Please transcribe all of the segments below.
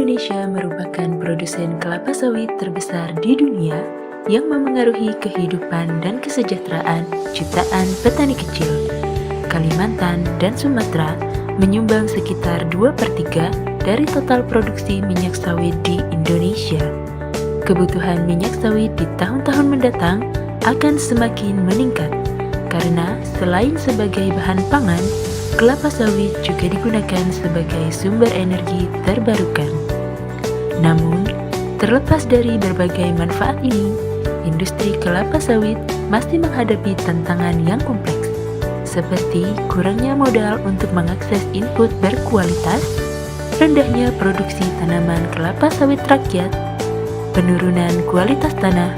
Indonesia merupakan produsen kelapa sawit terbesar di dunia yang memengaruhi kehidupan dan kesejahteraan jutaan petani kecil. Kalimantan dan Sumatera menyumbang sekitar 2/3 dari total produksi minyak sawit di Indonesia. Kebutuhan minyak sawit di tahun-tahun mendatang akan semakin meningkat karena selain sebagai bahan pangan, kelapa sawit juga digunakan sebagai sumber energi terbarukan. Namun, terlepas dari berbagai manfaat ini, industri kelapa sawit masih menghadapi tantangan yang kompleks, seperti kurangnya modal untuk mengakses input berkualitas, rendahnya produksi tanaman kelapa sawit rakyat, penurunan kualitas tanah,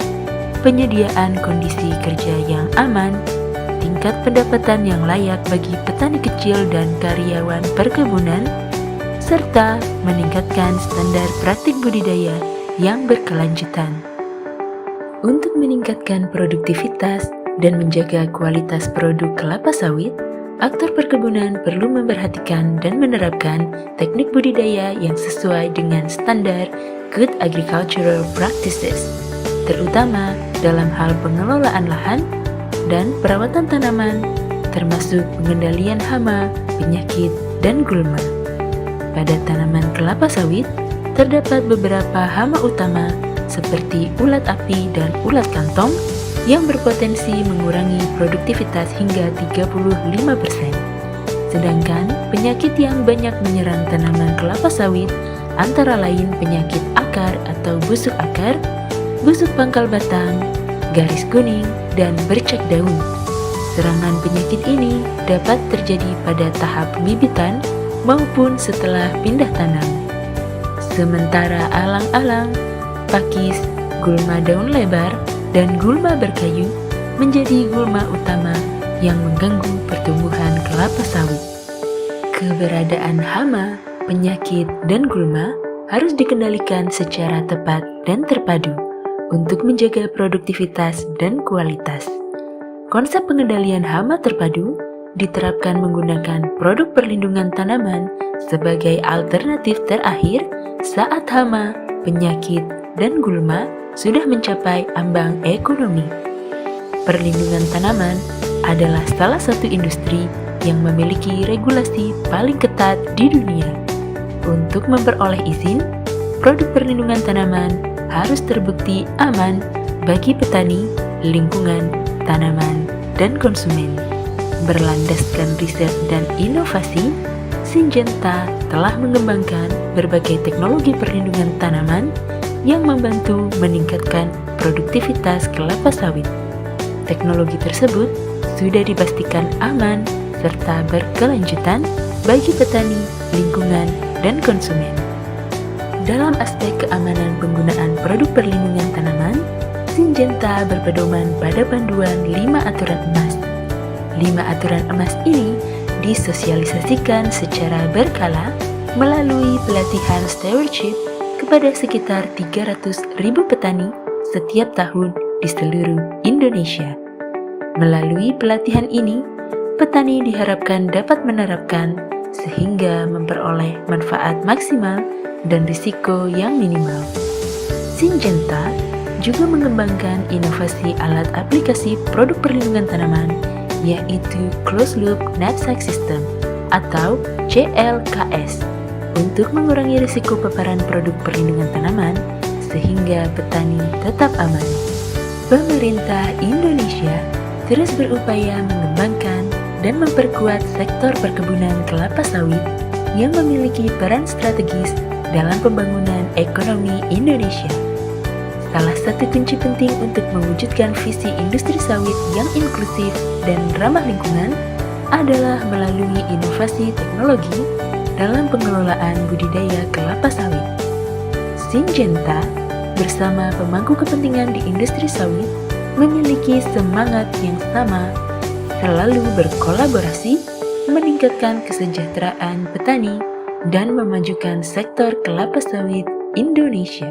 penyediaan kondisi kerja yang aman, tingkat pendapatan yang layak bagi petani kecil dan karyawan perkebunan, serta meningkatkan standar praktik budidaya yang berkelanjutan. Untuk meningkatkan produktivitas dan menjaga kualitas produk kelapa sawit, aktor perkebunan perlu memperhatikan dan menerapkan teknik budidaya yang sesuai dengan standar Good Agricultural Practices, terutama dalam hal pengelolaan lahan dan perawatan tanaman, termasuk pengendalian hama, penyakit, dan gulma. Pada tanaman kelapa sawit, terdapat beberapa hama utama seperti ulat api dan ulat kantong yang berpotensi mengurangi produktivitas hingga 35%. Sedangkan penyakit yang banyak menyerang tanaman kelapa sawit antara lain penyakit akar atau busuk akar, busuk pangkal batang, garis kuning, dan bercak daun. Serangan penyakit ini dapat terjadi pada tahap pembibitan maupun setelah pindah tanam. Sementara alang-alang, pakis, gulma daun lebar, dan gulma berkayu menjadi gulma utama yang mengganggu pertumbuhan kelapa sawit. Keberadaan hama, penyakit, dan gulma harus dikendalikan secara tepat dan terpadu untuk menjaga produktivitas dan kualitas. Konsep pengendalian hama terpadu diterapkan menggunakan produk perlindungan tanaman sebagai alternatif terakhir saat hama, penyakit, dan gulma sudah mencapai ambang ekonomi. Perlindungan tanaman adalah salah satu industri yang memiliki regulasi paling ketat di dunia. Untuk memperoleh izin, produk perlindungan tanaman harus terbukti aman bagi petani, lingkungan, tanaman, dan konsumen. Berlandaskan riset dan inovasi, Syngenta telah mengembangkan berbagai teknologi perlindungan tanaman yang membantu meningkatkan produktivitas kelapa sawit. Teknologi tersebut sudah dipastikan aman serta berkelanjutan bagi petani, lingkungan, dan konsumen. Dalam aspek keamanan penggunaan produk perlindungan tanaman, Syngenta berpedoman pada panduan 5 aturan emas. 5 aturan emas ini disosialisasikan secara berkala melalui pelatihan stewardship kepada sekitar 300.000 petani setiap tahun di seluruh Indonesia. Melalui pelatihan ini, petani diharapkan dapat menerapkan sehingga memperoleh manfaat maksimal dan risiko yang minimal. Syngenta juga mengembangkan inovasi alat aplikasi produk perlindungan tanaman, yaitu Closed Loop Knapsack System atau CLKS, untuk mengurangi risiko paparan produk perlindungan tanaman sehingga petani tetap aman. Pemerintah Indonesia terus berupaya mengembangkan dan memperkuat sektor perkebunan kelapa sawit yang memiliki peran strategis dalam pembangunan ekonomi Indonesia. Salah satu kunci penting untuk mewujudkan visi industri sawit yang inklusif dan ramah lingkungan adalah melalui inovasi teknologi dalam pengelolaan budidaya kelapa sawit. Syngenta bersama pemangku kepentingan di industri sawit memiliki semangat yang sama, selalu berkolaborasi, meningkatkan kesejahteraan petani, dan memajukan sektor kelapa sawit Indonesia.